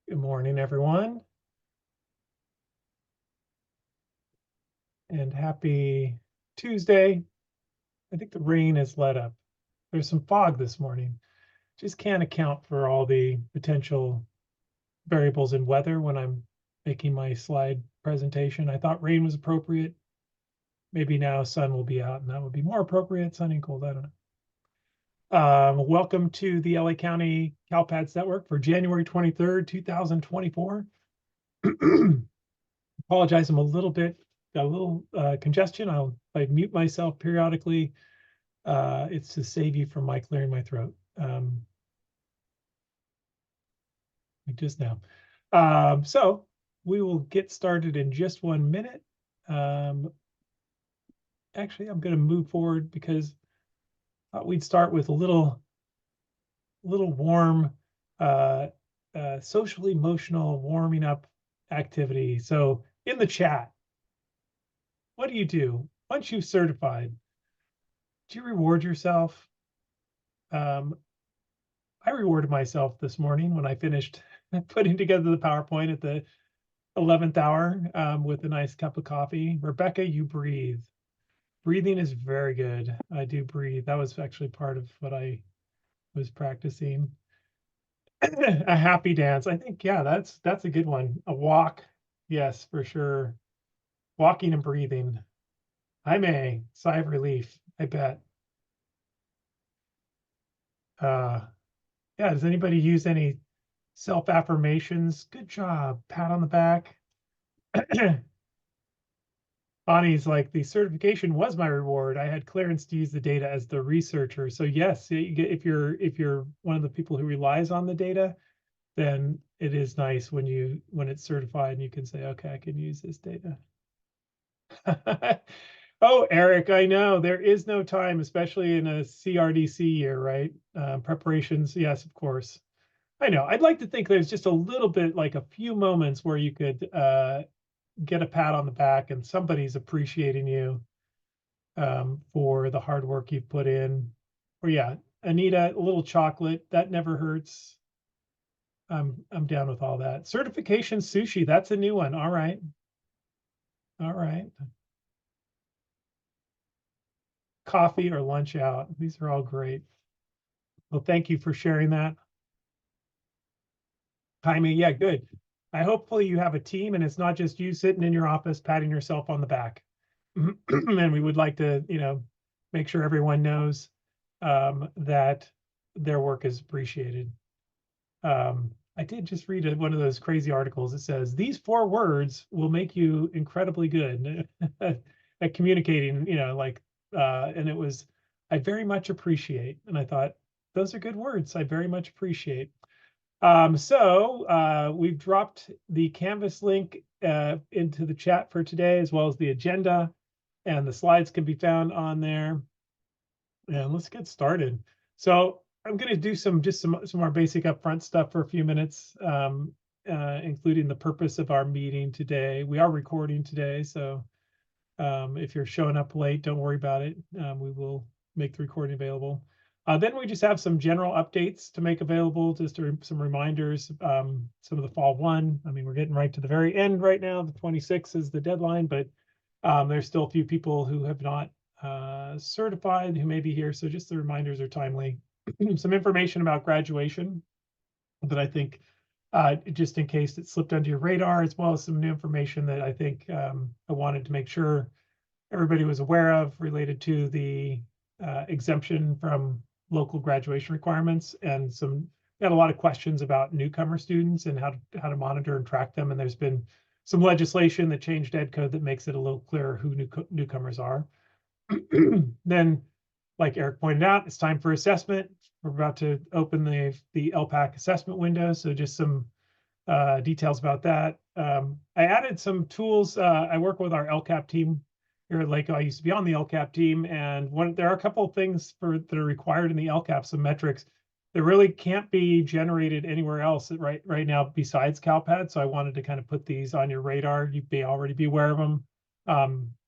Good morning, everyone. And happy Tuesday. I think the rain has let up. There's some fog this morning. Just can't account for all the potential variables in weather when I'm making my slide presentation. I thought rain was appropriate. Maybe now sun will be out and that would be more appropriate. Sunny and cold, I don't know. Welcome to the LA County CALPADS Network for January 23rd, 2024. Apologize, I'm got a little congestion. I mute myself periodically. It's to save you from my clearing my throat. Just now. So we will get started in just 1 minute. Actually, I'm going to move forward because I thought we'd start with a little warm, social emotional warming up activity. So in the chat, what do you do once you've certified? Do you reward yourself? I rewarded myself this morning when I finished putting together the PowerPoint at the 11th hour with a nice cup of coffee. Rebecca, you breathe. Breathing is very good. I do breathe. That was actually part of what I was practicing. A happy dance. I think, yeah, that's a good one. A walk. Yes, for sure. Walking and breathing. I may. Sigh of relief. I bet. Yeah, does anybody use any self-affirmations? Good job. Pat on the back. Bonnie's like, the certification was my reward. I had clearance to use the data as the researcher. So yes, if you're one of the people who relies on the data, then it is nice when it's certified and you can say, okay, I can use this data. Oh, Eric, I know there is no time, especially in a CRDC year, right? Preparations, yes, of course. I know. I'd like to think there's just a little bit, like a few moments where you could get a pat on the back and somebody's appreciating you for the hard work you've put in. Or yeah, Anita, a little chocolate, that never hurts. I'm down with all that. Certification sushi, that's a new one. All right. All right. Coffee or lunch out. These are all great. Well, thank you for sharing that. Jaime, yeah, good. Hopefully you have a team and it's not just you sitting in your office patting yourself on the back. And we would like to, make sure everyone knows that their work is appreciated. I did just read one of those crazy articles that says these 4 words will make you incredibly good at communicating, and it was, I very much appreciate. And I thought, those are good words. I very much appreciate. So we've dropped the Canvas link into the chat for today, as well as the agenda, and the slides can be found on there. And let's get started. So I'm going to do some more basic upfront stuff for a few minutes, including the purpose of our meeting today. We are recording today, so if you're showing up late, don't worry about it. We will make the recording available. Then we just have some general updates to make available, just some reminders. Some of the fall one. I mean, we're getting right to the very end right now. The 26th is the deadline, but there's still a few people who have not certified who may be here. So just the reminders are timely. Some information about graduation that I think, just in case it slipped under your radar, as well as some new information that I think I wanted to make sure everybody was aware of related to the exemption from local graduation requirements. And we had a lot of questions about newcomer students and how to monitor and track them. And there's been some legislation that changed ed code that makes it a little clearer who newcomers are. Then, like Eric pointed out, it's time for assessment. We're about to open the LPAC assessment window. So just some details about that. I added some tools. I work with our LCAP team here at LACOE. I used to be on the LCAP team, and there are a couple of things that are required in the LCAP, some metrics that really can't be generated anywhere else right now besides CalPAD. So I wanted to kind of put these on your radar. You may already be aware of them.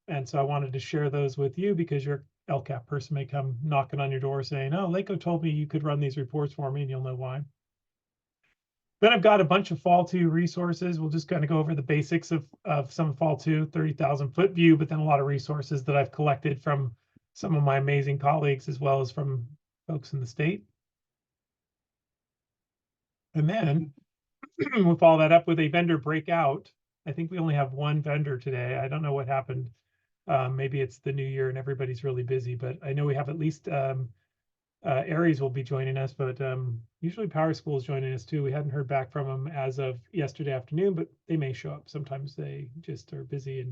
And so I wanted to share those with you because your LCAP person may come knocking on your door saying, oh, LACOE told me you could run these reports for me, and you'll know why. Then I've got a bunch of Fall 2 resources. We'll just kind of go over the basics of some Fall 2 30,000 foot view, but then a lot of resources that I've collected from some of my amazing colleagues as well as from folks in the state. And then we'll follow that up with a vendor breakout. I think we only have one vendor today. I don't know what happened. Maybe it's the new year and everybody's really busy, but I know we have at least Aries will be joining us, but usually Power School is joining us too. We hadn't heard back from them as of yesterday afternoon, but they may show up. Sometimes they just are busy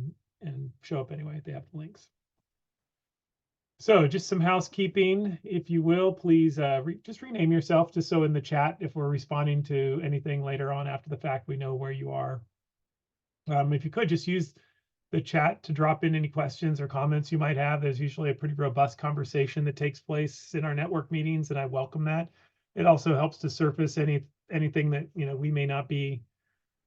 and show up anyway. They have the links. So just some housekeeping, if you will, please just rename yourself just so in the chat, if we're responding to anything later on after the fact, we know where you are. If you could just use the chat to drop in any questions or comments you might have. There's usually a pretty robust conversation that takes place in our network meetings, and I welcome that. It also helps to surface anything that we may not be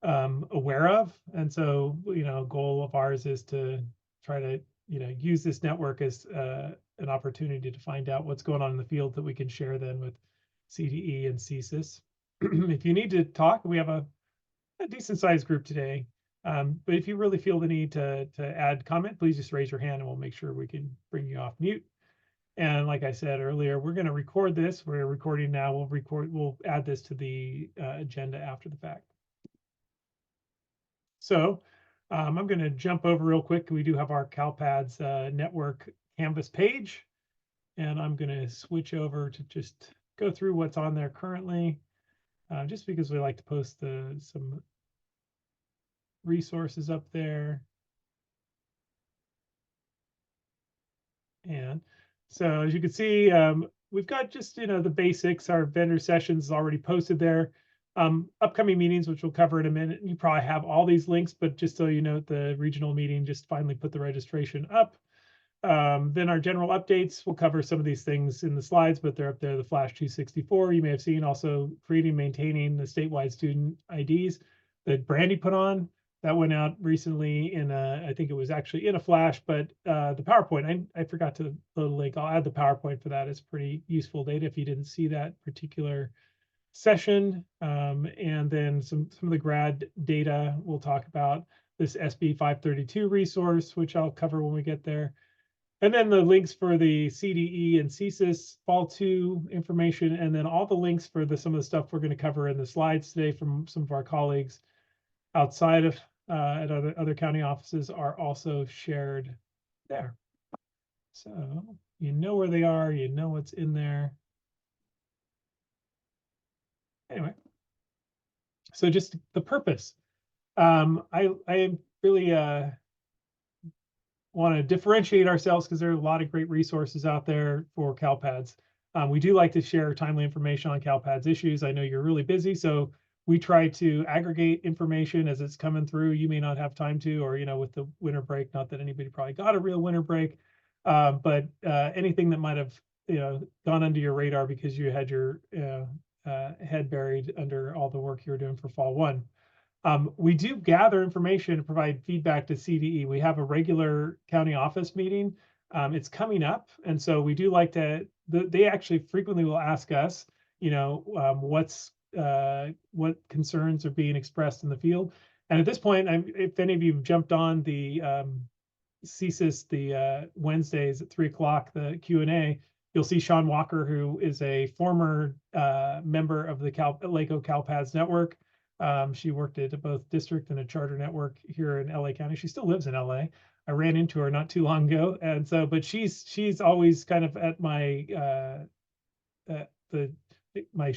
aware of. And so, a goal of ours is to try to use this network as an opportunity to find out what's going on in the field that we can share then with CDE and CSIS. If you need to talk, we have a decent sized group today. But if you really feel the need to add comment, please just raise your hand and we'll make sure we can bring you off mute. And like I said earlier, we're going to record this. We're recording now. We'll add this to the agenda after the fact. So I'm going to jump over real quick. We do have our CalPADS network Canvas page, and I'm going to switch over to just go through what's on there currently, just because we like to post some resources up there. And so as you can see, we've got just the basics. Our vendor sessions is already posted there. Upcoming meetings, which we'll cover in a minute. You probably have all these links, but just so you know, the regional meeting just finally put the registration up. Then our general updates, we'll cover some of these things in the slides, but they're up there. The Flash 264 you may have seen, also creating, maintaining the statewide student IDs that Brandy put on. That went out recently in I think it was actually in a Flash, but the PowerPoint, I forgot to load a link. I'll add the PowerPoint for that. It's pretty useful data if you didn't see that particular session. And then some of the grad data we'll talk about. This SB 532 resource, which I'll cover when we get there. And then the links for the CDE and CSIS Fall 2 information, and then all the links for some of the stuff we're going to cover in the slides today from some of our colleagues outside of at other county offices are also shared there. So you know where they are, you know what's in there. Anyway, so just the purpose. I really want to differentiate ourselves because there are a lot of great resources out there for CalPADS. We do like to share timely information on CalPADS issues. I know you're really busy, so we try to aggregate information as it's coming through. You may not have time to, or with the winter break, not that anybody probably got a real winter break, but anything that might have gone under your radar because you had your head buried under all the work you were doing for Fall 1. We do gather information and provide feedback to CDE. We have a regular county office meeting. It's coming up, and so we do like to. They actually frequently will ask us, what concerns are being expressed in the field. And at this point, if any of you have jumped on the CSIS, the Wednesdays at 3 o'clock, the Q&A, you'll see Sean Walker, who is a former member of the LACOE CalPADS network. She worked at both district and a charter network here in LA County. She still lives in LA. I ran into her not too long ago, and so, but she's always kind of at my my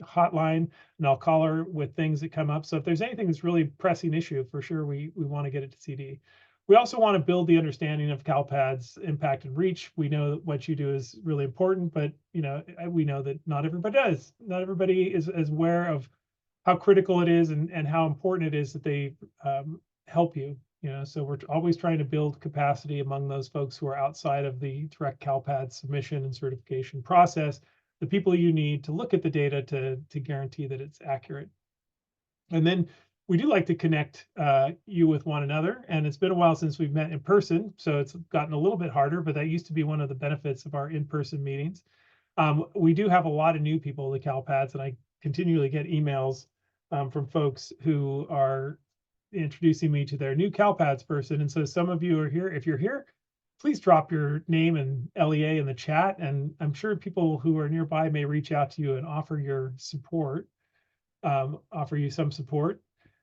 hotline, and I'll call her with things that come up. So if there's anything that's really pressing issue, for sure we want to get it to CD. We also want to build the understanding of CalPADS impact and reach. We know what you do is really important, but we know that not everybody does. Not everybody is aware of how critical it is and how important it is that they help you. So we're always trying to build capacity among those folks who are outside of the direct CalPADS submission and certification process, the people you need to look at the data to guarantee that it's accurate. And then we do like to connect you with one another. And it's been a while since we've met in person, so it's gotten a little bit harder, but that used to be one of the benefits of our in-person meetings. We do have a lot of new people to CalPADS, and I continually get emails from folks who are introducing me to their new CalPADS person. And so some of you are here. If you're here, please drop your name and LEA in the chat. And I'm sure people who are nearby may reach out to you and offer your support, offer you some support.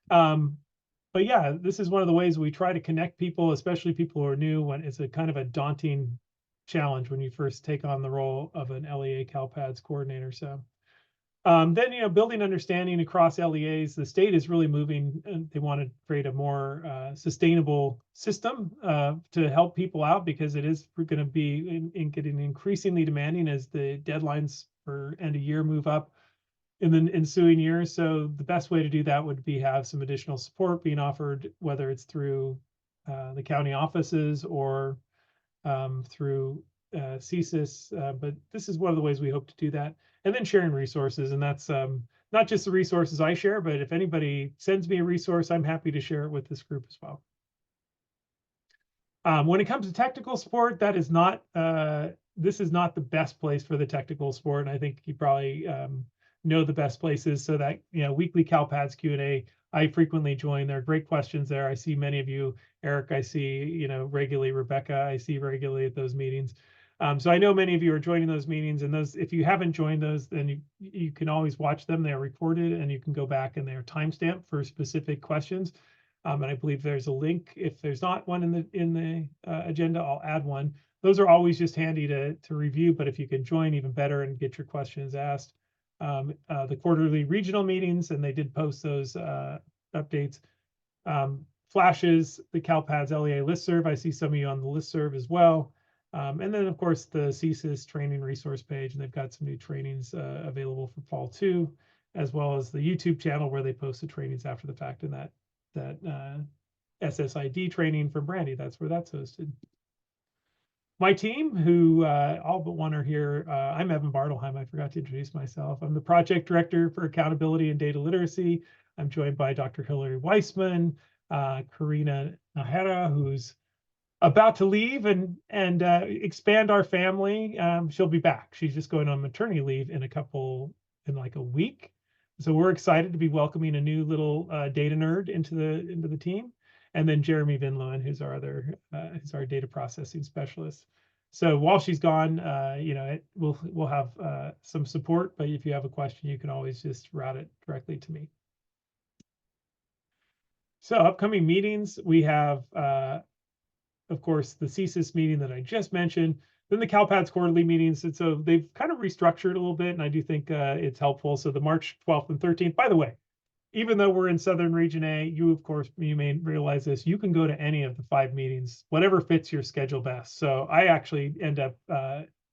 But yeah, this is one of the ways we try to connect people, especially people who are new, when it's a kind of a daunting challenge when you first take on the role of an LEA CalPADS coordinator. So then, building understanding across LEAs, the state is really moving, and they want to create a more sustainable system to help people out, because it is going to be getting increasingly demanding as the deadlines for end of year move up in the ensuing years. So the best way to do that would be have some additional support being offered, whether it's through the county offices or through CSIS. But this is one of the ways we hope to do that. And then sharing resources. And that's not just the resources I share, but if anybody sends me a resource, I'm happy to share it with this group as well. When it comes to technical support, that is not, this is not the best place for the technical support. And I think you probably know the best places. So that, weekly CalPADS Q&A, I frequently join. There are great questions there. I see many of you. Eric, I see, regularly. Rebecca, I see regularly at those meetings. So I know many of you are joining those meetings, and those, if you haven't joined those, then you can always watch them. They're recorded, and you can go back and they're timestamped for specific questions. And I believe there's a link. If there's not one in the agenda, I'll add one. Those are always just handy to review, but if you can join, even better, and get your questions asked. The quarterly regional meetings, and they did post those updates. Flashes, the CalPADS LEA listserv. I see some of you on the listserv as well. And then, of course, the CSIS training resource page, and they've got some new trainings available for fall 2, as well as the YouTube channel where they post the trainings after the fact, and that SSID training for Brandy, that's where that's hosted. My team, who all but one are here. I'm Evan Bartelheim. I forgot to introduce myself. I'm the project director for accountability and data literacy. I'm joined by Dr. Hillary Weissman, Karina Nahara, who's about to leave and expand our family. She'll be back. She's just going on maternity leave in like a week. So we're excited to be welcoming a new little data nerd into the team. And then Jeremy Vinlowen, who's our data processing specialist. So while she's gone, we'll have some support, but if you have a question, you can always just route it directly to me. So upcoming meetings, we have, of course, the CSIS meeting that I just mentioned, then the CalPADS quarterly meetings. And so they've kind of restructured a little bit, and I do think it's helpful. So the March 12th and 13th, by the way, even though we're in Southern Region A, you may realize this, you can go to any of the 5 meetings, whatever fits your schedule best. So I actually end up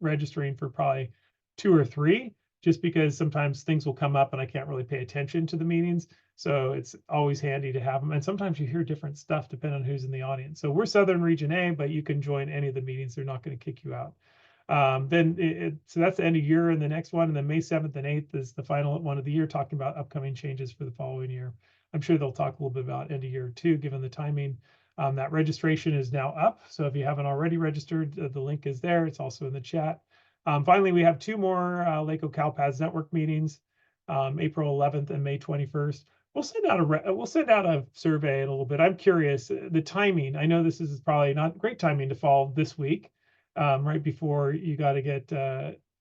registering for probably 2 or 3, just because sometimes things will come up and I can't really pay attention to the meetings. So it's always handy to have them. And sometimes you hear different stuff depending on who's in the audience. So we're Southern Region A, but you can join any of the meetings. They're not going to kick you out. So that's the end of year, and the next one, and then May 7th and 8th is the final one of the year, talking about upcoming changes for the following year. I'm sure they'll talk a little bit about end of year too, given the timing. That registration is now up. So if you haven't already registered, the link is there. It's also in the chat. Finally, we have 2 more LACOE CalPADS network meetings, April 11th and May 21st. We'll send out a survey in a little bit. I'm curious, the timing. I know this is probably not great timing to fall this week, right before you got to get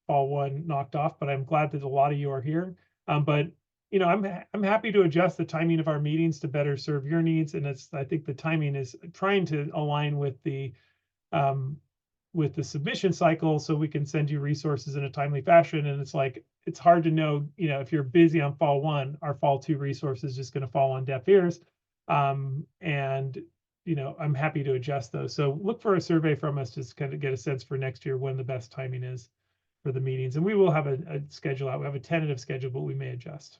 fall 1 knocked off, but I'm glad that a lot of you are here. But I'm happy to adjust the timing of our meetings to better serve your needs, and I think the timing is trying to align with the submission cycle, so we can send you resources in a timely fashion. And it's hard to know, if you're busy on fall 1, our fall 2 resource is just going to fall on deaf ears. And I'm happy to adjust those. So look for a survey from us to kind of get a sense for next year when the best timing is for the meetings. And we will have a schedule out. We have a tentative schedule, but we may adjust.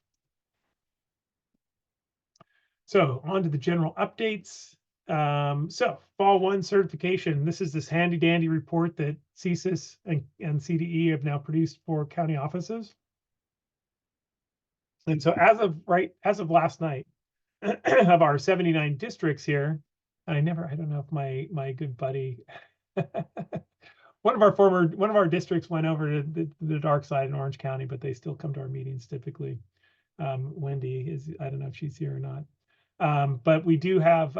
So on to the general updates. So fall 1 certification. This is this handy dandy report that CSIS and CDE have now produced for county offices. And so as of last night, of our 79 districts here, I don't know if my good buddy, one of our districts went over to the dark side in Orange County, but they still come to our meetings typically. Wendy is, I don't know if she's here or not. But we do have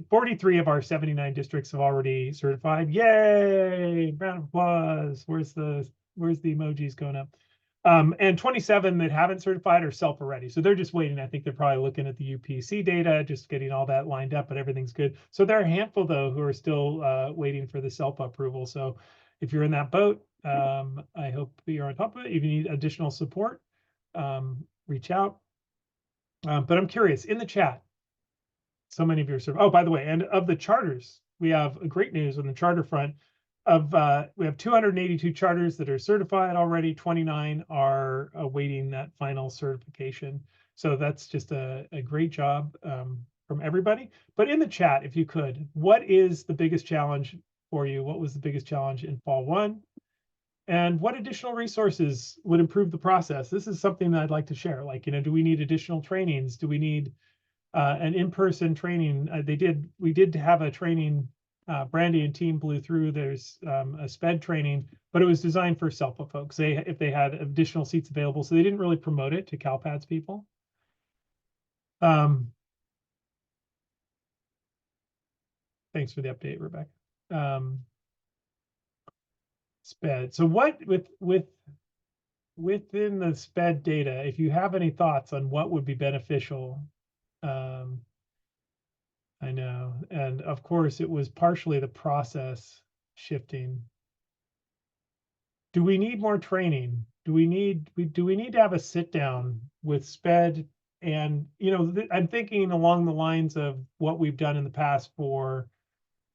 43 of our 79 districts have already certified. Yay! Round of applause. Where's the emojis going up? And 27 that haven't certified are self already. So they're just waiting. I think they're probably looking at the UPC data, just getting all that lined up, but everything's good. So there are a handful though who are still waiting for the self approval. So if you're in that boat, I hope you're on top of it. If you need additional support, reach out. But I'm curious, in the chat, so many of you are, oh, by the way, and of the charters, we have a great news on the charter front. We have 282 charters that are certified already. 29 are awaiting that final certification. So that's just a great job from everybody. But in the chat, if you could, what is the biggest challenge for you? What was the biggest challenge in fall one? And what additional resources would improve the process? This is something that I'd like to share. Like, do we need additional trainings? Do we need an in-person training? We did have a training. Brandy and team blew through. There's a SPED training, but it was designed for SELPA folks. If they had additional seats available, so they didn't really promote it to CALPADS people. Thanks for the update, Rebecca. SPED. So what within the SPED data, if you have any thoughts on what would be beneficial, I know, and of course it was partially the process shifting. Do we need more training? Do we need to have a sit down with SPED? And I'm thinking along the lines of what we've done in the past for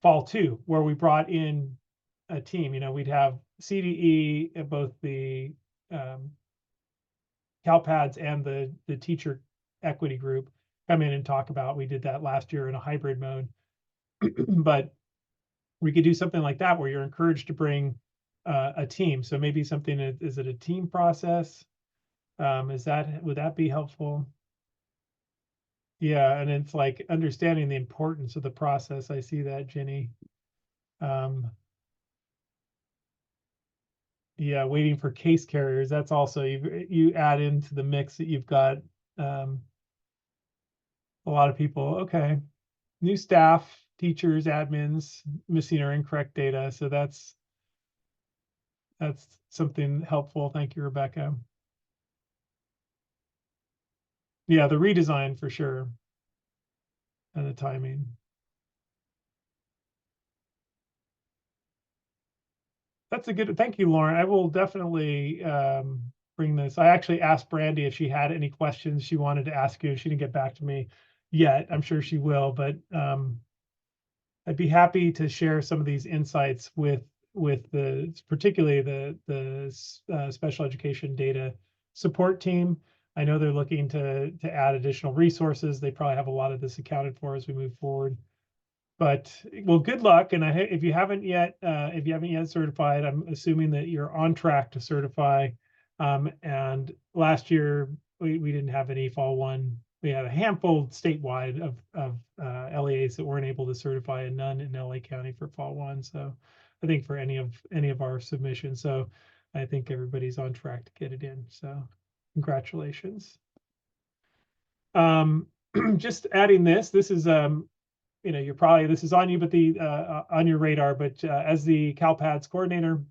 fall 2, where we brought in a team. We'd have CDE at both the CalPads and the teacher equity group come in and talk about. We did that last year in a hybrid mode, but we could do something like that where you're encouraged to bring a team. So maybe something, is it a team process? Would that be helpful? Yeah, and it's like understanding the importance of the process. I see that, Jenny. Yeah, waiting for case carriers. That's also, you add into the mix that you've got a lot of people. Okay, new staff, teachers, admins missing or incorrect data. So that's something helpful. Thank you, Rebecca. Yeah, the redesign for sure, and the timing. That's a good, thank you, Lauren. I will definitely bring this. I actually asked Brandy if she had any questions she wanted to ask you. She didn't get back to me yet. I'm sure she will, but I'd be happy to share some of these insights with particularly the special education data support team. I know they're looking to add additional resources. They probably have a lot of this accounted for as we move forward. But well, good luck. And if you haven't yet certified, I'm assuming that you're on track to certify. And last year we didn't have any fall one. We had a handful statewide of LEAs that weren't able to certify, and none in LA County for fall one. So I think for any of our submissions. So I think everybody's on track to get it in. So congratulations. Just adding this is you're probably, this is on you, but on your radar, but as the CalPads coordinator,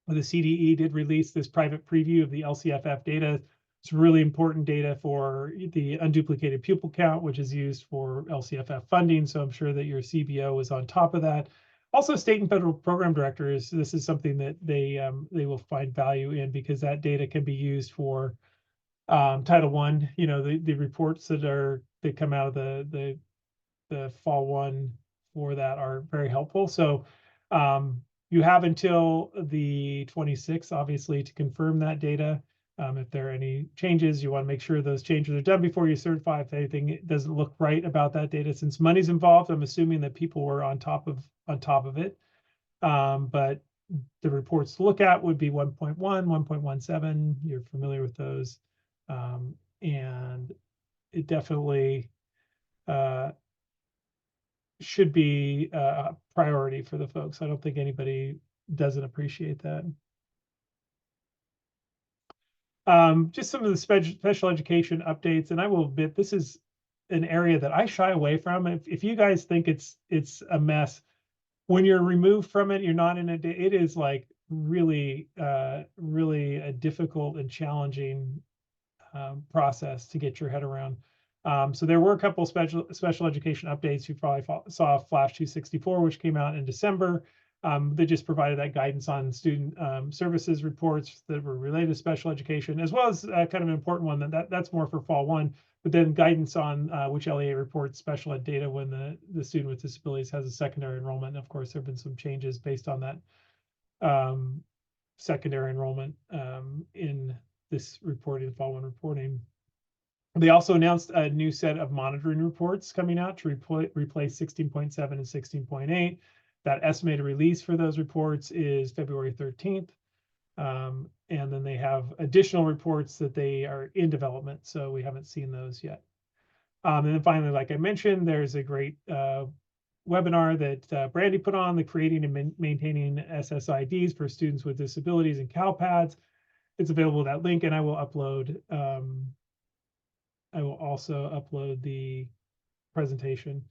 the CDE did release this private preview of the LCFF data. It's really important data for the unduplicated pupil count, which is used for LCFF funding. So I'm sure that your CBO is on top of that. Also, state and federal program directors, this is something that they will find value in, because that data can be used for Title I. The reports that come out of the fall one for that are very helpful. So you have until the 26th, obviously, to confirm that data. If there are any changes, you want to make sure those changes are done before you certify. If anything doesn't look right about that data, since money's involved, I'm assuming that people were on top of it. But the reports to look at would be 1.1, 1.17. You're familiar with those, and it definitely should be a priority for the folks. I don't think anybody doesn't appreciate that. Just some of the special education updates, and I will admit this is an area that I shy away from. If you guys think it's a mess, when you're removed from it, you're not in it. It is like really, really a difficult and challenging process to get your head around. So there were a couple special education updates. You probably saw Flash 264, which came out in December. They just provided that guidance on student services reports that were related to special education, as well as kind of an important one that's more for fall 1, but then guidance on which LEA reports special ed data when the student with disabilities has a secondary enrollment. And of course, there have been some changes based on that secondary enrollment in this reporting, fall 1 reporting. They also announced a new set of monitoring reports coming out to replace 16.7 and 16.8. That estimated release for those reports is February 13th. And then they have additional reports that they are in development, so we haven't seen those yet. And then finally, like I mentioned, there's a great webinar that Brandy put on, the creating and maintaining SSIDs for students with disabilities in CALPADS. It's available at that link, and I will upload. I will also upload the presentation.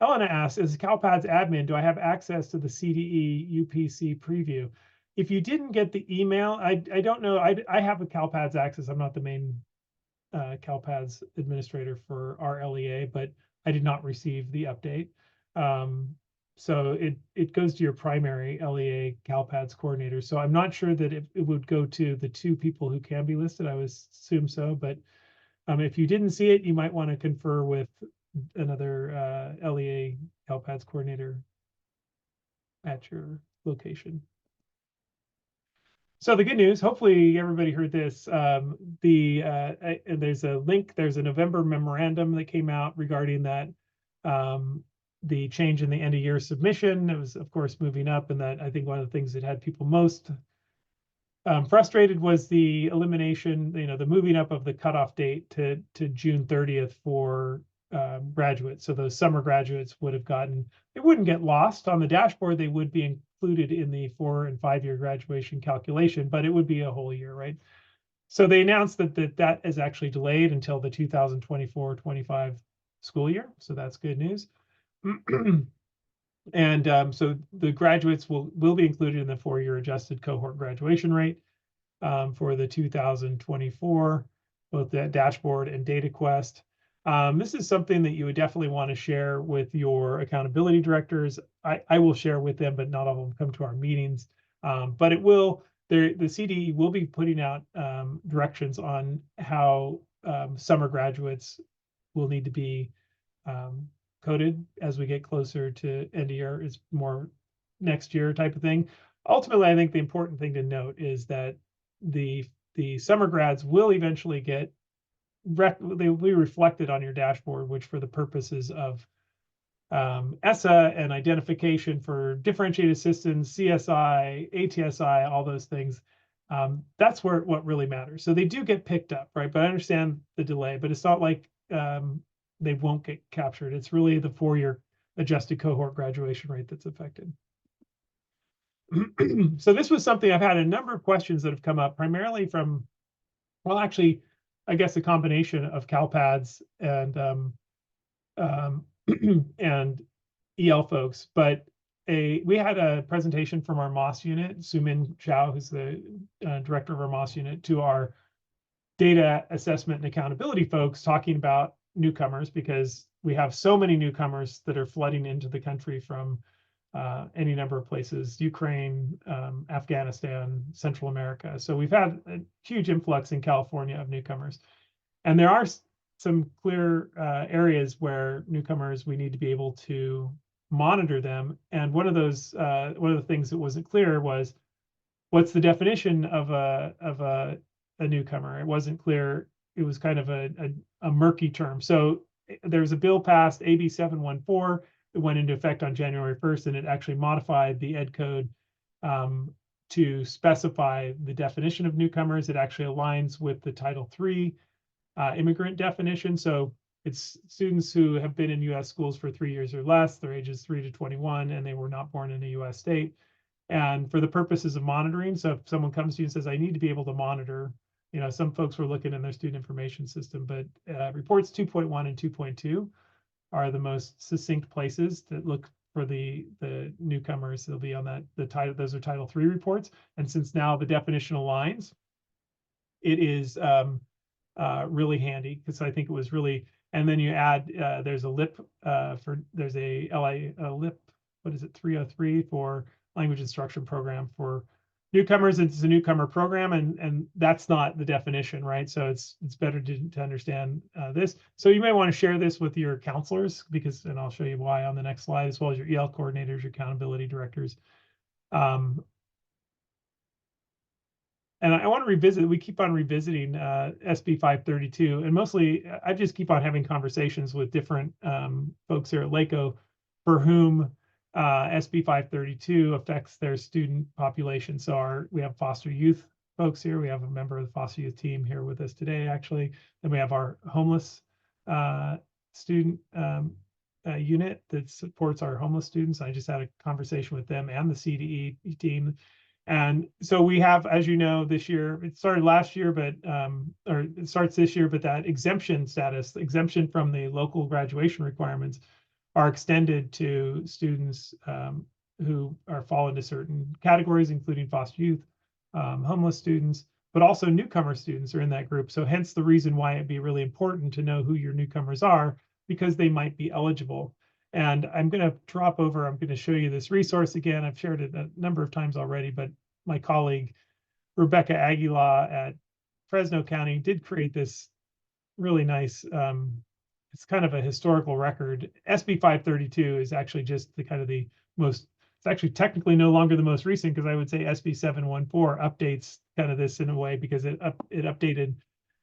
Elena asks, as CALPADS admin, do I have access to the CDE UPC preview? If you didn't get the email, I don't know. I have a CALPADS access. I'm not the main CALPADS administrator for our LEA, but I did not receive the update. So it goes to your primary LEA CALPADS coordinator. So I'm not sure that it would go to the 2 people who can be listed. I would assume so, but if you didn't see it, you might want to confer with another LEA CALPADS coordinator at your location. So the good news, hopefully everybody heard this. There's a link. There's a November memorandum that came out regarding that. The change in the end of year submission. It was, of course, moving up, and that I think one of the things that had people most frustrated was the elimination, the moving up of the cutoff date to June 30th for graduates. So those summer graduates would have they wouldn't get lost on the dashboard. They would be included in the 4- and 5-year graduation calculation, but it would be a whole year, right? So they announced that is actually delayed until the 2024-25 school year. So that's good news. And so the graduates will be included in the 4-year adjusted cohort graduation rate for the 2024, both that dashboard and DataQuest. This is something that you would definitely want to share with your accountability directors. I will share with them, but not all of them come to our meetings. But the CDE will be putting out directions on how summer graduates will need to be coded as we get closer to end of year. It's more next year type of thing. Ultimately, I think the important thing to note is that the summer grads will eventually they will be reflected on your dashboard, which for the purposes of ESSA and identification for differentiated assistance, CSI, ATSI, all those things, that's what really matters. So they do get picked up, right? But I understand the delay, but it's not like they won't get captured. It's really the 4-year adjusted cohort graduation rate that's affected. So this was something I've had a number of questions that have come up, primarily from, well, actually, I guess a combination of CALPADS and and EL folks. But we had a presentation from our MOS unit, Sumin Chow, who's the director of our MOS unit, to our data assessment and accountability folks, talking about newcomers, because we have so many newcomers that are flooding into the country from any number of places, Ukraine, Afghanistan, Central America. So we've had a huge influx in California of newcomers. And there are some clear areas where newcomers, we need to be able to monitor them. And one of the things that wasn't clear was, what's the definition of a newcomer? It wasn't clear. It was kind of a murky term. So there's a bill passed, AB 714. It went into effect on January 1st, and it actually modified the ed code to specify the definition of newcomers. It actually aligns with the Title III immigrant definition. So it's students who have been in U.S. schools for 3 years or less, their ages 3 to 21, and they were not born in a U.S. state. And for the purposes of monitoring, so if someone comes to you and says, I need to be able to monitor some folks were looking in their student information system, but reports 2.1 and 2.2 are the most succinct places that look for the newcomers. They'll be on the title. Those are Title III reports. And since now the definition aligns, it is really handy, because I think it was really. And then you add there's a LIP there's a LIP, what is it, 303 for language instruction program for newcomers. It's a newcomer program, and that's not the definition, right? So it's better to understand this. So you may want to share this with your counselors, and I'll show you why on the next slide, as well as your EL coordinators, your accountability directors. And I want to revisit, we keep on revisiting SB 532, and mostly I just keep on having conversations with different folks here at LACOE for whom SB 532 affects their student population. So we have foster youth folks here. We have a member of the foster youth team here with us today, actually. Then we have our homeless student unit that supports our homeless students. I just had a conversation with them and the CDE team. And so we have, as you know, this year, it started last year, but or it starts this year, but that exemption status, exemption from the local graduation requirements, are extended to students who fall into certain categories, including foster youth, homeless students, but also newcomer students are in that group. So hence the reason why it'd be really important to know who your newcomers are, because they might be eligible. And I'm going to drop over. I'm going to show you this resource again. I've shared it a number of times already, but my colleague, Rebecca Aguilar at Fresno County, did create this really nice, it's kind of a historical record. SB 532 is actually just the most, it's actually technically no longer the most recent, because I would say SB 714 updates kind of this in a way, because it updated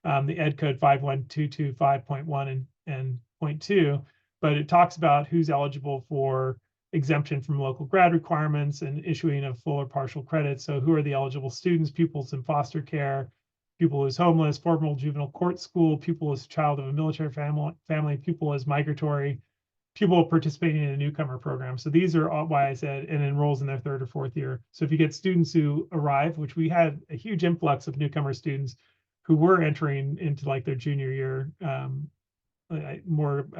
the Ed Code 51225.1 and 0.2. But it talks about who's eligible for exemption from local grad requirements and issuing of full or partial credit. So who are the eligible students? Pupils in foster care, pupil who's homeless, formal juvenile court school, pupil as child of a military family, pupil as migratory, pupil participating in a newcomer program. So these are all why I said, and enrolls in their third or fourth year. So if you get students who arrive, which we had a huge influx of newcomer students who were entering into their junior year, I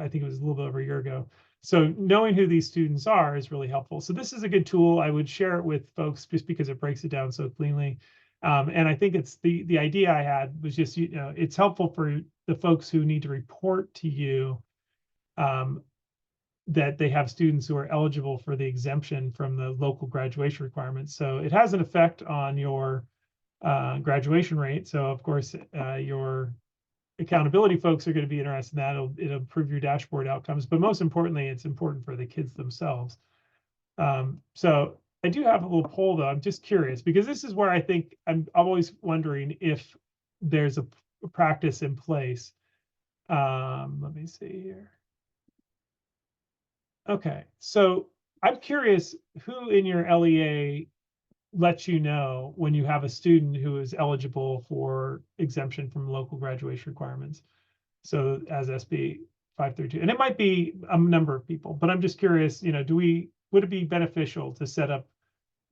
think it was a little bit over a year ago. So knowing who these students are is really helpful. So this is a good tool. I would share it with folks just because it breaks it down so cleanly. And I think it's the idea I had was just, it's helpful for the folks who need to report to you that they have students who are eligible for the exemption from the local graduation requirements. So it has an effect on your graduation rate. So of course, your accountability folks are going to be interested in that. It'll improve your dashboard outcomes, but most importantly, it's important for the kids themselves. So I do have a little poll though. I'm just curious, because this is where I think I'm always wondering if there's a practice in place. Let me see here. Okay, so I'm curious who in your LEA lets you know when you have a student who is eligible for exemption from local graduation requirements. So as SB 532, and it might be a number of people, but I'm just curious, would it be beneficial to set up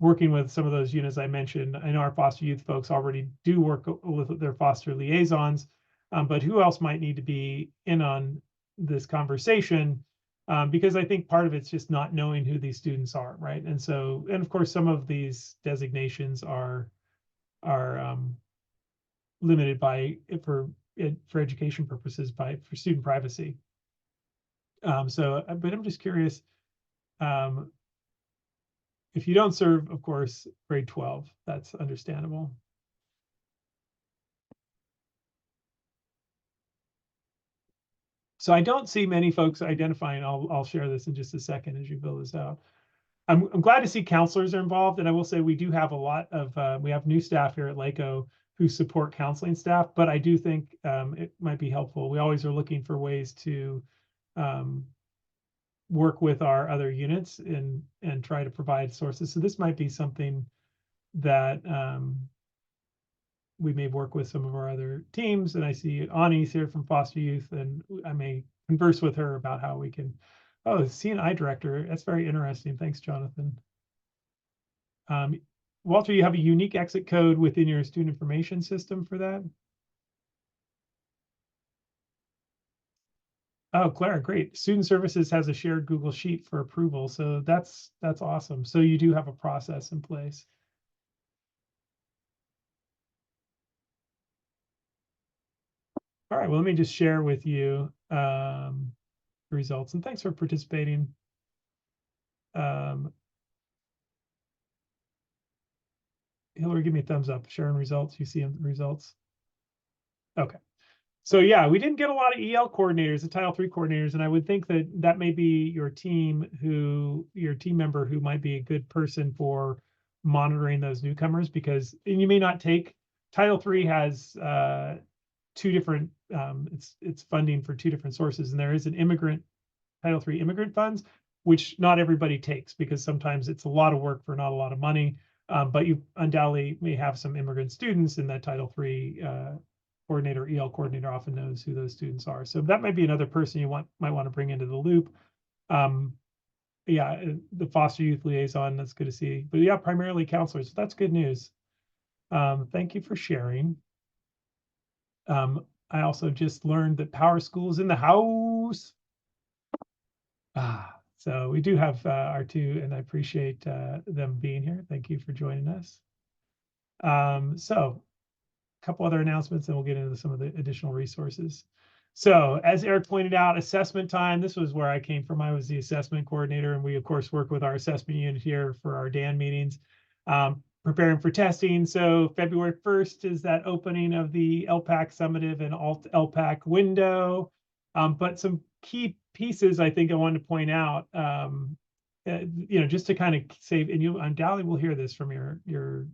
working with some of those units I mentioned? I know our foster youth folks already do work with their foster liaisons, but who else might need to be in on this conversation? Because I think part of it's just not knowing who these students are, right? And of course, some of these designations are limited for education purposes for student privacy. But I'm just curious, if you don't serve, of course, grade 12, that's understandable. So I don't see many folks identifying. I'll share this in just a second as you build this out. I'm glad to see counselors are involved, and I will say we do have a lot of we have new staff here at LACOE who support counseling staff, but I do think it might be helpful. We always are looking for ways to work with our other units and try to provide sources. So this might be something that we may work with some of our other teams. And I see Ani's here from Foster Youth, and I may converse with her about how we can. Oh, C&I director. That's very interesting. Thanks, Jonathan. Walter, you have a unique exit code within your student information system for that? Oh, Clara, great. Student Services has a shared Google Sheet for approval, so that's awesome. So you do have a process in place. All right, well, let me just share with you the results, and thanks for participating. Hillary, give me a thumbs up. Sharing results. You see the results? Okay. So yeah, we didn't get a lot of EL coordinators, the Title III coordinators, and I would think that that may be your team member who might be a good person for monitoring those newcomers, because and you may not take Title III has two different it's funding for two different sources, and there is an Title III immigrant funds, which not everybody takes because sometimes it's a lot of work for not a lot of money. But you undoubtedly may have some immigrant students, and that Title III coordinator, EL coordinator, often knows who those students are. So that might be another person you might want to bring into the loop. Yeah, the foster youth liaison, that's good to see. But yeah, primarily counselors. So that's good news. Thank you for sharing. I also just learned that Power School is in the house. So we do have our two, and I appreciate them being here. Thank you for joining us. So a couple other announcements, and we'll get into some of the additional resources. So as Eric pointed out, assessment time, this was where I came from. I was the assessment coordinator, and we, of course, work with our assessment unit here for our DAN meetings, preparing for testing. So February 1st is that opening of the LPAC summative and alt LPAC window. But some key pieces I think I wanted to point out, just to kind of save, and you undoubtedly will hear this from your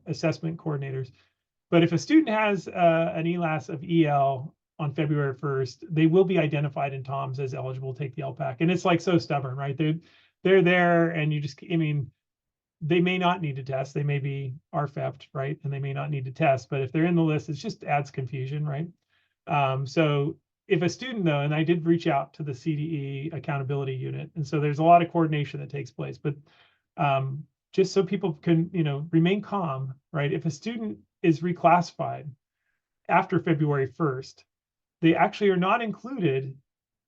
assessment coordinators. But if a student has an ELAS of EL on February 1st, they will be identified in TOMS as eligible to take the LPAC. And it's like so stubborn, right? They're there, and you just, I mean, they may not need to test. They may be RFEP'd, right? And they may not need to test. But if they're in the list, it just adds confusion, right? So if a student, though, and I did reach out to the CDE accountability unit, and so there's a lot of coordination that takes place, but just so people can, remain calm, right? If a student is reclassified after February 1st, they actually are not included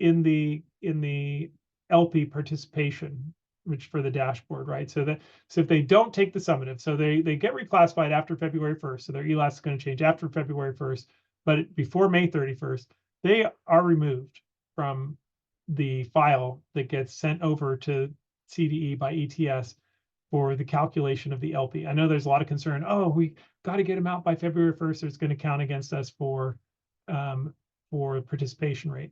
in the LP participation, which for the dashboard, right? So if they don't take the summative, so they get reclassified after February 1st, so their ELAS is going to change after February 1st, but before May 31st, they are removed from the file that gets sent over to CDE by ETS for the calculation of the LP. I know there's a lot of concern. Oh, we got to get them out by February 1st, or it's going to count against us for participation rate.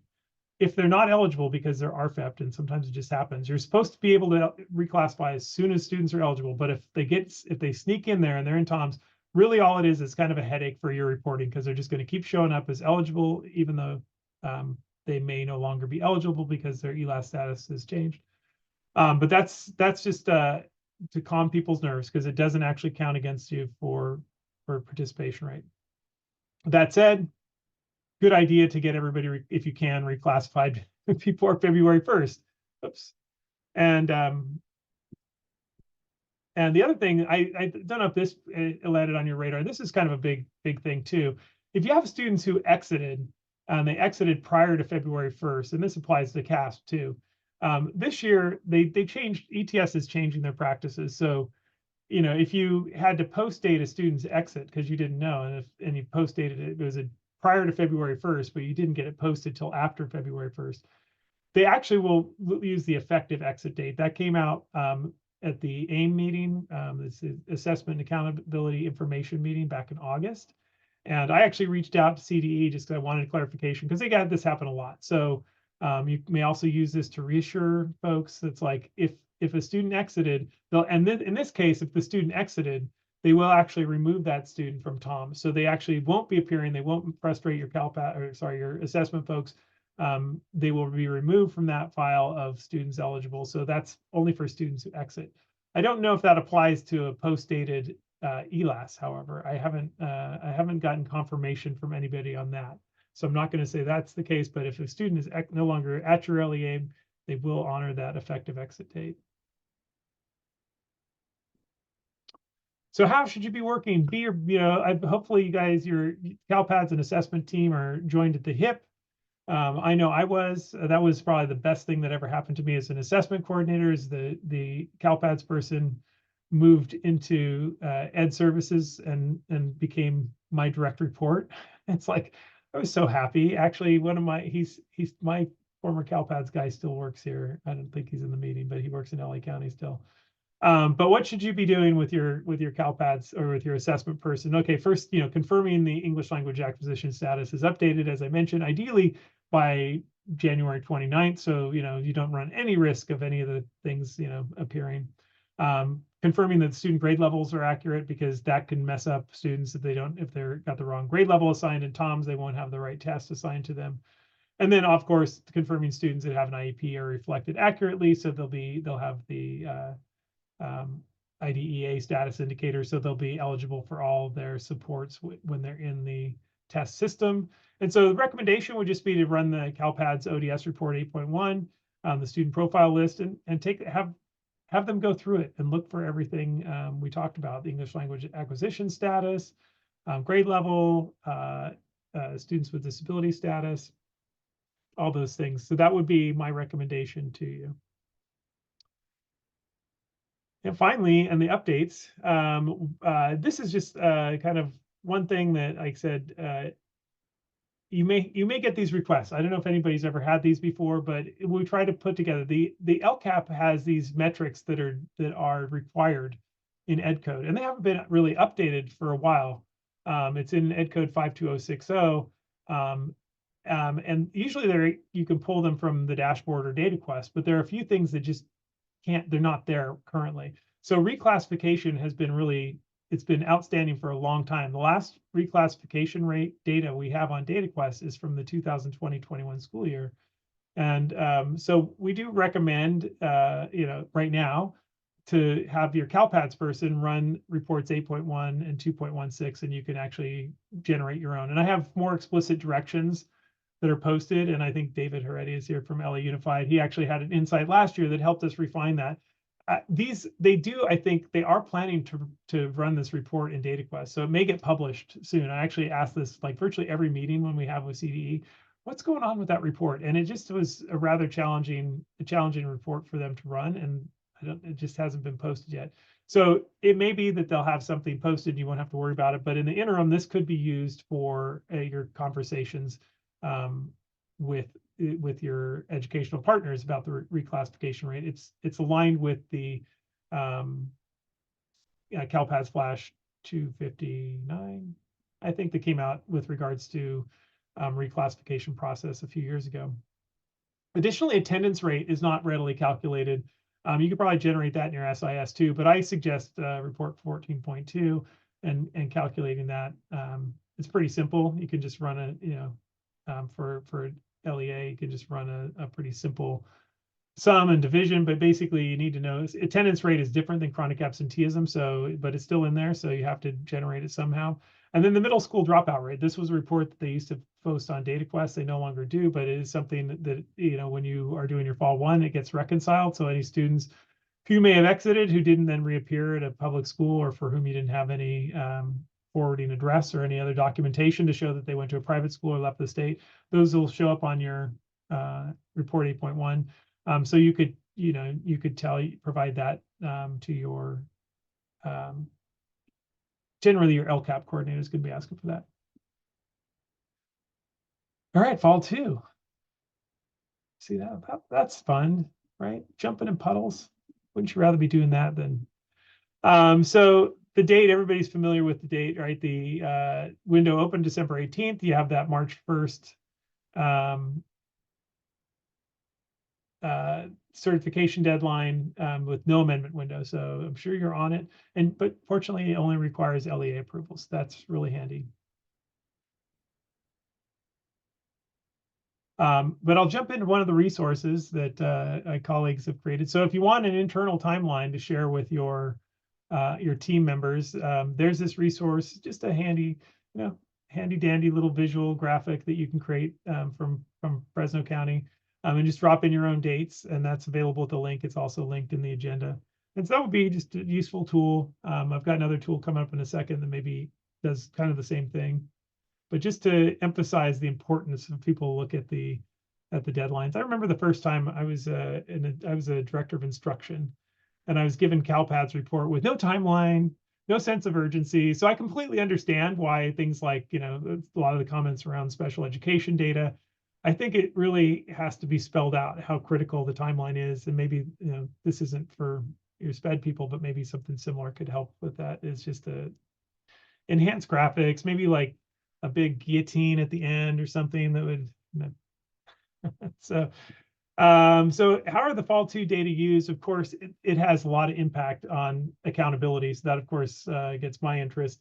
If they're not eligible because they're RFEP'd, and sometimes it just happens, you're supposed to be able to reclassify as soon as students are eligible. But if they sneak in there and they're in TOMS, really all it is kind of a headache for your reporting, because they're just going to keep showing up as eligible, even though they may no longer be eligible because their ELAS status has changed. But that's just to calm people's nerves, because it doesn't actually count against you for participation rate. That said, good idea to get everybody, if you can, reclassified before February 1st. Oops. And the other thing, I don't know if this landed on your radar. This is kind of a big thing too. If you have students who exited, and they exited prior to February 1st, and this applies to CASP too. This year, they changed, ETS is changing their practices. So, if you had to post date a student's exit because you didn't know, and you post dated it, it was prior to February 1st, but you didn't get it posted till after February 1st, they actually will use the effective exit date. That came out at the AIM meeting, this is Assessment and Accountability Information meeting back in August. And I actually reached out to CDE just because I wanted clarification, because they got this happen a lot. So you may also use this to reassure folks. It's like if a student exited, and then in this case, if the student exited, they will actually remove that student from TOMS. So they actually won't be appearing. They won't frustrate your your assessment folks. They will be removed from that file of students eligible. So that's only for students who exit. I don't know if that applies to a post-dated ELAS. However, I haven't gotten confirmation from anybody on that. So I'm not going to say that's the case, but if a student is no longer at your LEA, they will honor that effective exit date. So how should you be working? Hopefully you guys, your CALPADS and assessment team are joined at the hip. I know that was probably the best thing that ever happened to me as an assessment coordinator. Is the CalPADS person moved into ed services and became my direct report. It's like I was so happy. Actually, one of my he's my former CalPADS guy still works here. I don't think he's in the meeting, but he works in LA County still. But what should you be doing with your CalPADS or with your assessment person? Okay, first, confirming the English language acquisition status is updated, as I mentioned, ideally by January 29th. So, you don't run any risk of any of the things, appearing. Confirming that student grade levels are accurate, because that can mess up students if they're got the wrong grade level assigned in TOMS, they won't have the right test assigned to them. And then, of course, confirming students that have an IEP are reflected accurately. So they'll have the IDEA status indicator, so they'll be eligible for all their supports when they're in the test system. And so the recommendation would just be to run the CalPADS ODS report 8.1, the student profile list, and have them go through it and look for everything we talked about: the English language acquisition status, grade level, students with disability status, all those things. So that would be my recommendation to you. And finally, and the updates, this is just kind of one thing that, like I said, you may get these requests. I don't know if anybody's ever had these before, but we try to put together the LCAP has these metrics that are required in Ed Code, and they haven't been really updated for a while. It's in Ed Code 52060. And usually you can pull them from the dashboard or data quest, but there are a few things that just they're not there currently. So reclassification has been it's been outstanding for a long time. The last reclassification rate data we have on DataQuest is from the 2020-21 school year. And so we do recommend, right now, to have your CalPADS person run reports 8.1 and 2.16, and you can actually generate your own. And I have more explicit directions that are posted. And I think David Heredia is here from LA Unified. He actually had an insight last year that helped us refine that. I think they are planning to run this report in DataQuest, so it may get published soon. I actually asked this like virtually every meeting when we have with CDE, what's going on with that report? And it just was a rather challenging report for them to run, and it just hasn't been posted yet. So it may be that they'll have something posted, you won't have to worry about it. But in the interim, this could be used for your conversations with your educational partners about the reclassification rate. It's aligned with the CalPADS Flash 259, I think, that came out with regards to reclassification process a few years ago. Additionally, attendance rate is not readily calculated. You could probably generate that in your SIS too, but I suggest report 14.2 and calculating that. It's pretty simple. You can just run for LEA, you can just run a pretty simple sum and division, but basically you need to know attendance rate is different than chronic absenteeism, but it's still in there, so you have to generate it somehow. And then the middle school dropout rate. This was a report that they used to post on DataQuest. They no longer do, but it is something that when you are doing your fall one, it gets reconciled. So any students who may have exited who didn't then reappear at a public school, or for whom you didn't have any forwarding address or any other documentation to show that they went to a private school or left the state, those will show up on your report 8.1. So you could provide that to your generally your LCAP coordinator is going to be asking for that. All right, fall 2. See that's fun, right? Jumping in puddles. Wouldn't you rather be doing that than so the date, everybody's familiar with the date, right? The window opened December 18th. You have that March 1st certification deadline with no amendment window. So I'm sure you're on it. But fortunately, it only requires LEA approvals. That's really handy. But I'll jump into one of the resources that my colleagues have created. So if you want an internal timeline to share with your team members, there's this resource, just a handy dandy little visual graphic that you can create from Fresno County, and just drop in your own dates, and that's available at the link. It's also linked in the agenda. And so that would be just a useful tool. I've got another tool coming up in a second that maybe does kind of the same thing. but just to emphasize the importance of people look at the deadlines. I remember the first time I was a director of instruction, and I was given CALPADS report with no timeline, no sense of urgency. So I completely understand why things like, a lot of the comments around special education data, I think it really has to be spelled out how critical the timeline is. And maybe, this isn't for your SPED people, but maybe something similar could help with that. Is just to enhance graphics, maybe like a big guillotine at the end or something that would, so so how are the Fall 2 data used? Of course, it has a lot of impact on accountability. So that, of course, gets my interest.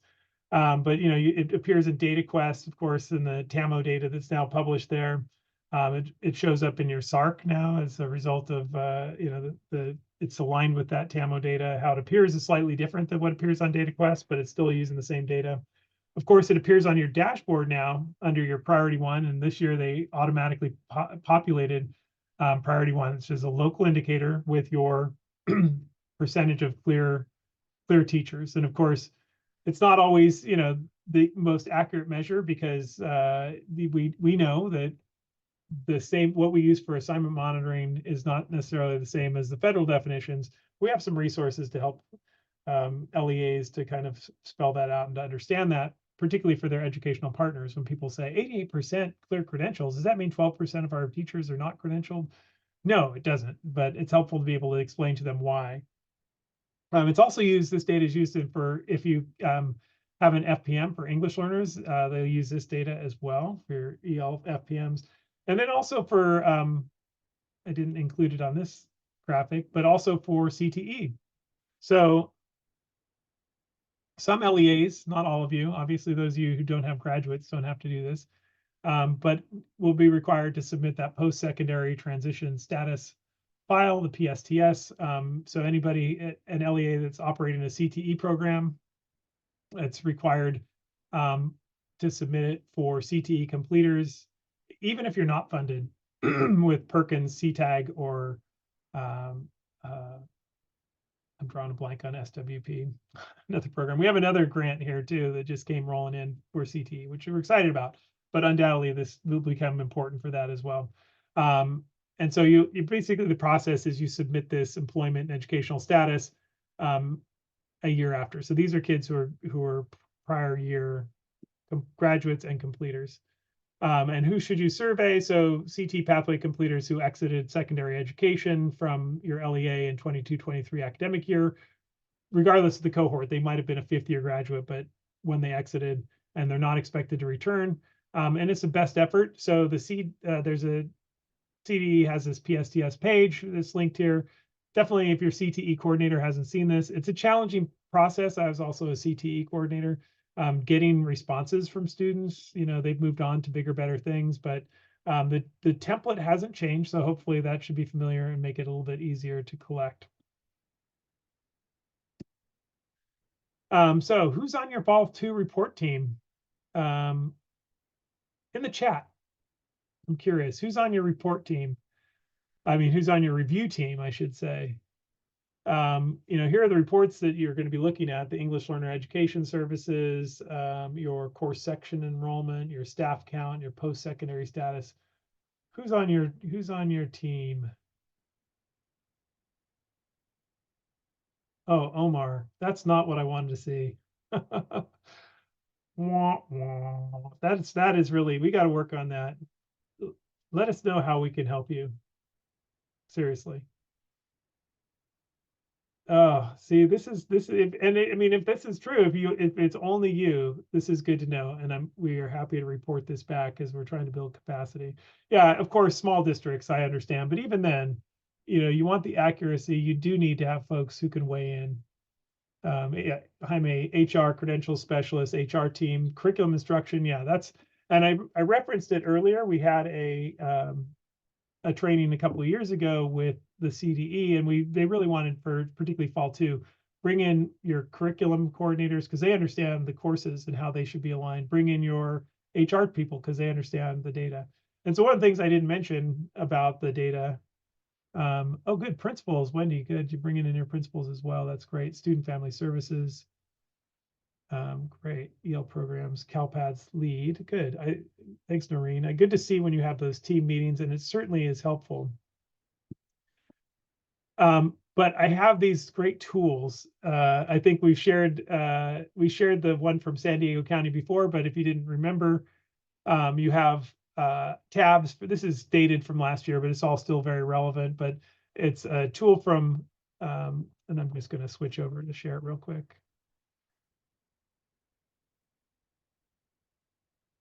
But it appears in DataQuest, of course, in the TAMO data that's now published there. It shows up in your SARC now as a result of it's aligned with that TAMO data. How it appears is slightly different than what appears on DataQuest, but it's still using the same data. Of course, it appears on your dashboard now under your priority one, and this year they automatically populated priority one, which is a local indicator with your percentage of clear teachers. And of course, it's not always the most accurate measure, because we know that the same what we use for assignment monitoring is not necessarily the same as the federal definitions. We have some resources to help LEAs to kind of spell that out and to understand that, particularly for their educational partners. When people say 88% clear credentials, does that mean 12% of our teachers are not credentialed? No, it doesn't, but it's helpful to be able to explain to them why. It's also used, this data is used for, if you have an FPM for English learners, they'll use this data as well for your EL FPMs. And then also for, I didn't include it on this graphic, but also for CTE. So some LEAs, not all of you, obviously those of you who don't have graduates don't have to do this, but will be required to submit that post-secondary transition status file, the PSTS. So anybody, an LEA that's operating a CTE program, it's required to submit it for CTE completers, even if you're not funded with Perkins, CTAG, or I'm drawing a blank on SWP, another program. We have another grant here too that just came rolling in for CTE, which we're excited about, but undoubtedly this will become important for that as well. And so you basically, the process is you submit this employment and educational status a year after. So these are kids who are prior year graduates and completers. And who should you survey? So CT pathway completers who exited secondary education from your LEA in 22-23 academic year, regardless of the cohort. They might have been a fifth year graduate, but when they exited, and they're not expected to return. And it's a best effort. So there's a CDE has this PSTS page that's linked here. Definitely, if your CTE coordinator hasn't seen this, it's a challenging process. I was also a CTE coordinator. Getting responses from students, they've moved on to bigger, better things, but the template hasn't changed. So hopefully that should be familiar and make it a little bit easier to collect. So who's on your Fall 2 report team? In the chat, I'm curious, who's on your report team? I mean, who's on your review team, I should say. Here are the reports that you're going to be looking at: the English Learner Education Services, your course section enrollment, your staff count, your post-secondary status. Who's on your team? Oh, Omar, that's not what I wanted to see. That is really, we got to work on that. Let us know how we can help you. Seriously. Oh, see, this is, and I mean, if this is true, if it's only you, this is good to know. And we are happy to report this back as we're trying to build capacity. Yeah, of course, small districts, I understand. But even then, you want the accuracy. You do need to have folks who can weigh in. Yeah, I'm a HR credential specialist, HR team, curriculum instruction. Yeah, and I referenced it earlier. We had a training a couple of years ago with the CDE, and they really wanted, for particularly Fall 2, bring in your curriculum coordinators because they understand the courses and how they should be aligned. Bring in your HR people because they understand the data. And so one of the things I didn't mention about the data, oh, good, principals, Wendy, good, you're bringing in your principals as well. That's great. Student Family Services. Great. EL programs, CalPads lead. Good. Thanks, Noreen. Good to see when you have those team meetings, and it certainly is helpful. But I have these great tools. I think we shared the one from San Diego County before, but if you didn't remember, you have tabs. This is dated from last year, but it's all still very relevant. But it's a tool from, and I'm just going to switch over to share it real quick.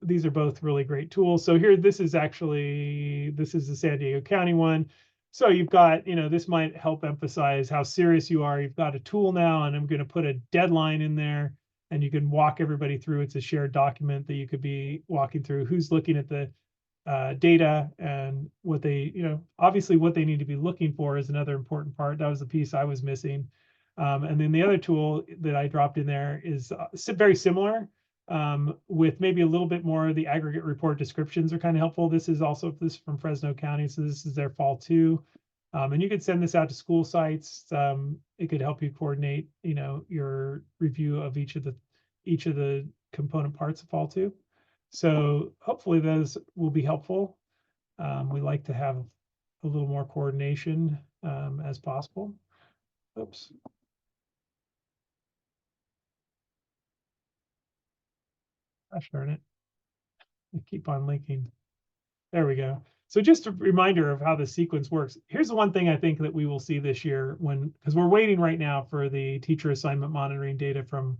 These are both really great tools. So here, this is the San Diego County one. So you've got, this might help emphasize how serious you are. You've got a tool now, and I'm going to put a deadline in there, and you can walk everybody through. It's a shared document that you could be walking through who's looking at the data and what they, obviously what they need to be looking for is another important part. That was the piece I was missing. And then the other tool that I dropped in there is very similar, with maybe a little bit more. The aggregate report descriptions are kind of helpful. This is also from Fresno County, so this is their fall 2. And you could send this out to school sites. It could help you coordinate, your review of each of the component parts of fall 2. So hopefully those will be helpful. We like to have a little more coordination as possible. Oops. Gosh darn it. I keep on linking. There we go. So just a reminder of how the sequence works. Here's the one thing I think that we will see this year, because we're waiting right now for the teacher assignment monitoring data from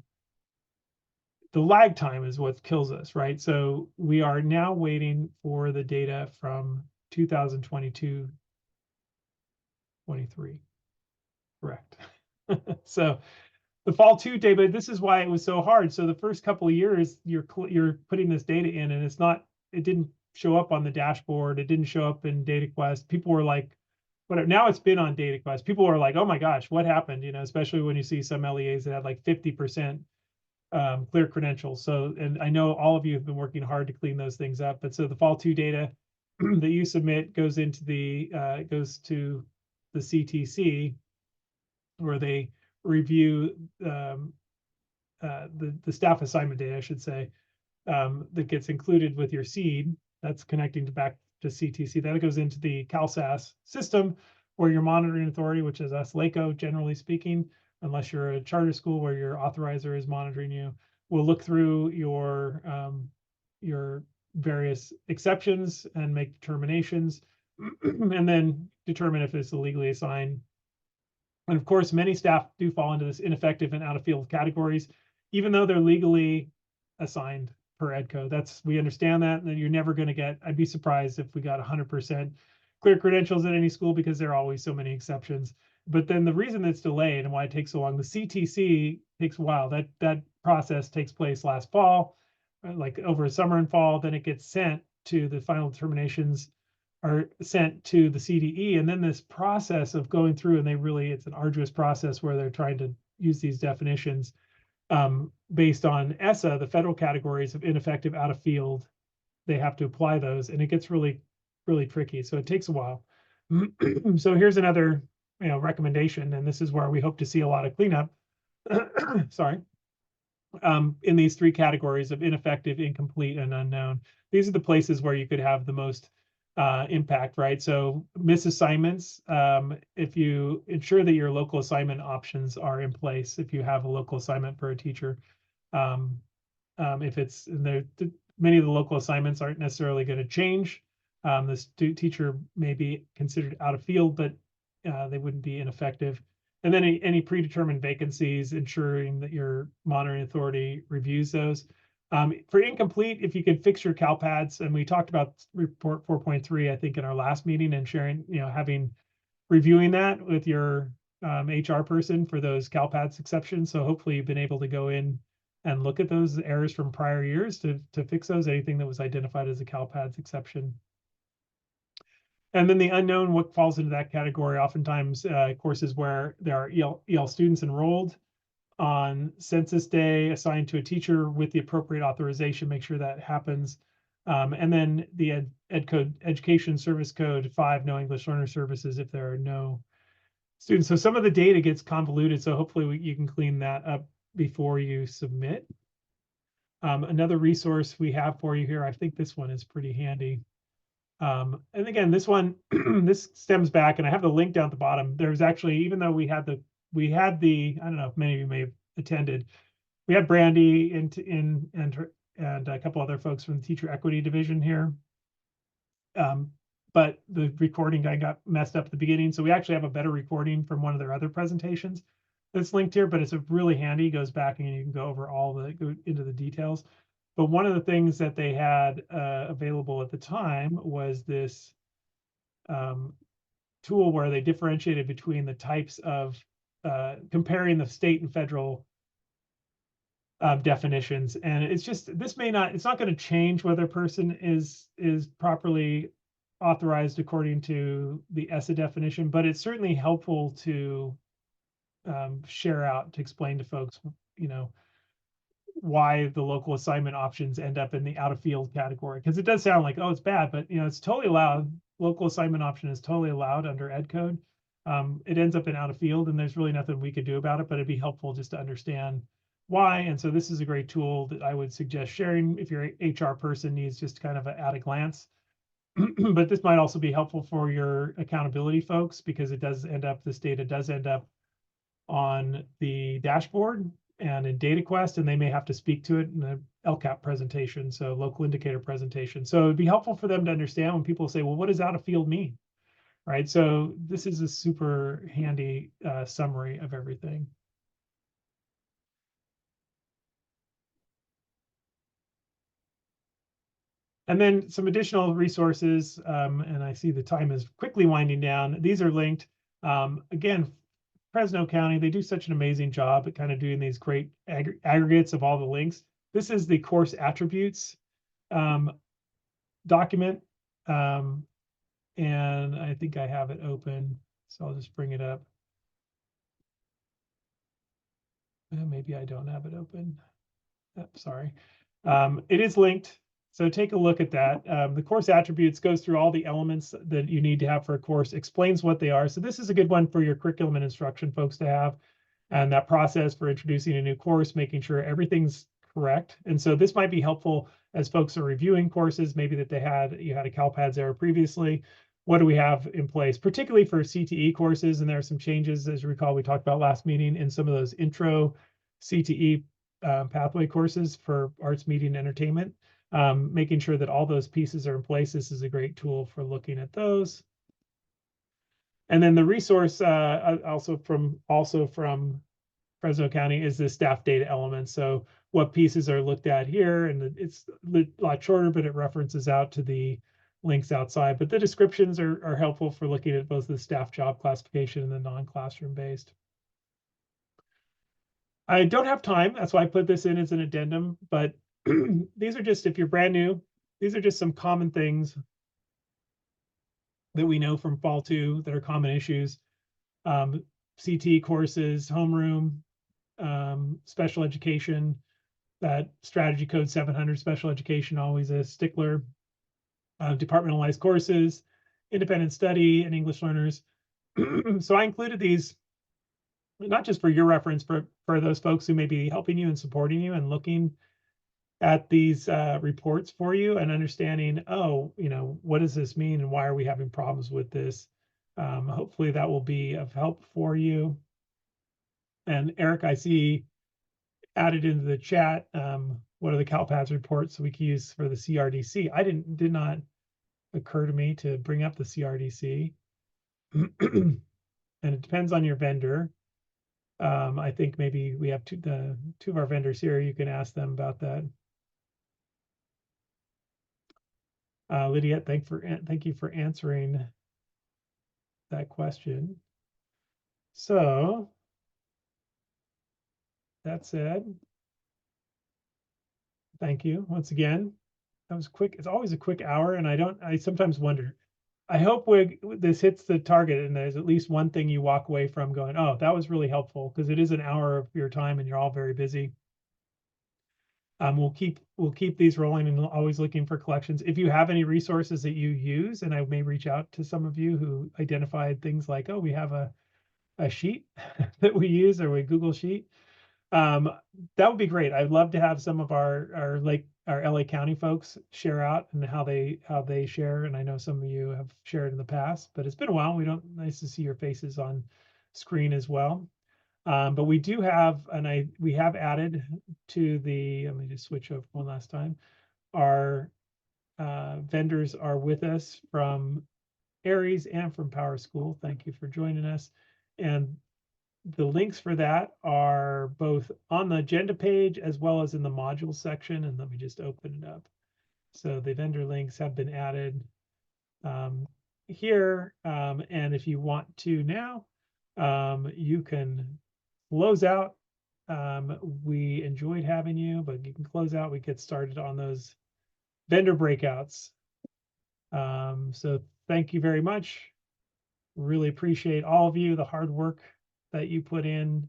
the lag time is what kills us, right? So we are now waiting for the data from 2022, 23. Correct. So the fall 2 data, this is why it was so hard. So the first couple of years, you're putting this data in, and it didn't show up on the dashboard. It didn't show up in DataQuest. People were like, whatever. Now it's been on DataQuest. People were like, oh my gosh, what happened? Especially when you see some LEAs that had like 50% clear credentials. So, and I know all of you have been working hard to clean those things up. But so the fall 2 data that you submit goes to the CTC, where they review the staff assignment data, I should say, that gets included with your seed. That's connecting back to CTC. That goes into the CalSAS system, where your monitoring authority, which is us, LACOE, generally speaking, unless you're a charter school where your authorizer is monitoring you, will look through your various exceptions and make determinations, and then determine if it's illegally assigned. And of course, many staff do fall into this ineffective and out of field categories, even though they're legally assigned per EDCO. We understand that, and you're never going to get, I'd be surprised if we got 100% clear credentials at any school, because there are always so many exceptions. But then the reason it's delayed and why it takes so long, the CTC takes a while. That process takes place last fall, like over summer and fall. Then it gets sent to the final determinations, are sent to the CDE, and then this process of going through, and it's an arduous process where they're trying to use these definitions based on ESSA, the federal categories of ineffective, out of field. They have to apply those, and it gets really, really tricky. So it takes a while. So here's another recommendation, and this is where we hope to see a lot of cleanup. Sorry. In these 3 categories of ineffective, incomplete, and unknown. These are the places where you could have the most impact, right? So misassignments, if you ensure that your local assignment options are in place, if you have a local assignment for a teacher, if it's in there, many of the local assignments aren't necessarily going to change. The teacher may be considered out of field, but they wouldn't be ineffective. And then any predetermined vacancies, ensuring that your monitoring authority reviews those. For incomplete, if you can fix your CalPads, and we talked about report 4.3, I think, in our last meeting, and sharing, reviewing that with your HR person for those CalPads exceptions. So hopefully you've been able to go in and look at those errors from prior years to fix those, anything that was identified as a CalPads exception. And then the unknown, what falls into that category, oftentimes courses where there are EL students enrolled on census day, assigned to a teacher with the appropriate authorization, make sure that happens. And then the Education Service Code 5, no English learner services, if there are no students. So some of the data gets convoluted, so hopefully you can clean that up before you submit. Another resource we have for you here, I think this one is pretty handy. And again, this one, this stems back, and I have the link down at the bottom. There's actually, even though we had the, I don't know if many of you may have attended, we had Brandy and a couple other folks from the Teacher Equity Division here. But the recording guy got messed up at the beginning. So we actually have a better recording from one of their other presentations that's linked here, but it's really handy. It goes back and you can go over go into the details. But one of the things that they had available at the time was this tool where they differentiated between the types of comparing the state and federal definitions. And it's just, it's not going to change whether a person is properly authorized according to the ESSA definition, but it's certainly helpful to share out, to explain to folks, why the local assignment options end up in the out of field category. Because it does sound like, oh, it's bad, but it's totally allowed. Local assignment option is totally allowed under Ed Code. It ends up in out of field, and there's really nothing we could do about it, but it'd be helpful just to understand why. And so this is a great tool that I would suggest sharing if your HR person needs just kind of at a glance. But this might also be helpful for your accountability folks, because this data does end up on the dashboard and in DataQuest, and they may have to speak to it in the LCAP presentation, so local indicator presentation. So it'd be helpful for them to understand when people say, well, what does out of field mean? Right, so this is a super handy summary of everything. And then some additional resources, and I see the time is quickly winding down. These are linked. Again, Fresno County, they do such an amazing job at kind of doing these great aggregates of all the links. This is the course attributes document. And I think I have it open, so I'll just bring it up. Maybe I don't have it open. Oh, sorry. It is linked, so take a look at that. The course attributes goes through all the elements that you need to have for a course, explains what they are. So this is a good one for your curriculum and instruction folks to have, and that process for introducing a new course, making sure everything's correct. And so this might be helpful as folks are reviewing courses, maybe that you had a CALPADS error previously. What do we have in place, particularly for CTE courses? And there are some changes, as you recall, we talked about last meeting, in some of those intro CTE pathway courses for arts, media, and entertainment. Making sure that all those pieces are in place. This is a great tool for looking at those. And then the resource also from Fresno County is the staff data element. So what pieces are looked at here, and it's a lot shorter, but it references out to the links outside. But the descriptions are helpful for looking at both the staff job classification and the non-classroom based. I don't have time, that's why I put this in as an addendum, but these are just, if you're brand new, these are just some common things that we know from Fall 2 that are common issues. CT courses, homeroom, special education, that strategy code 700 special education, always a stickler. Departmentalized courses, independent study, and English learners. So I included these not just for your reference, for those folks who may be helping you and supporting you and looking at these reports for you and understanding, oh, what does this mean and why are we having problems with this? Hopefully that will be of help for you. And Eric, I see added into the chat, what are the CalPADS reports we can use for the CRDC? Did not occur to me to bring up the CRDC. And it depends on your vendor. I think maybe we have two of our vendors here. You can ask them about that. Lydia, thank you for answering that question. So that said, thank you once again. That was quick. It's always a quick hour, and I sometimes wonder. I hope this hits the target and there's at least one thing you walk away from going, oh, that was really helpful, because it is an hour of your time and you're all very busy. We'll keep these rolling and always looking for collections. If you have any resources that you use, and I may reach out to some of you who identified things like, oh, we have a sheet that we use, or a Google sheet. That would be great. I'd love to have some of our LA County folks share out and how they share. And I know some of you have shared in the past, but it's been a while. Nice to see your faces on screen as well. But we do have, and we have added to let me just switch over one last time. Our vendors are with us from Aries and from Power School. Thank you for joining us. And the links for that are both on the agenda page as well as in the module section. And let me just open it up. So the vendor links have been added here. And if you want to now, you can close out. We enjoyed having you, but you can close out. We get started on those vendor breakouts. So thank you very much. Really appreciate all of you, the hard work that you put in.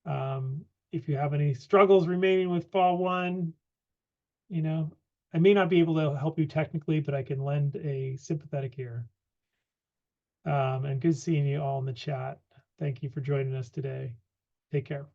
If you have any struggles remaining with Fall 1, I may not be able to help you technically, but I can lend a sympathetic ear. And good seeing you all in the chat. Thank you for joining us today. Take care.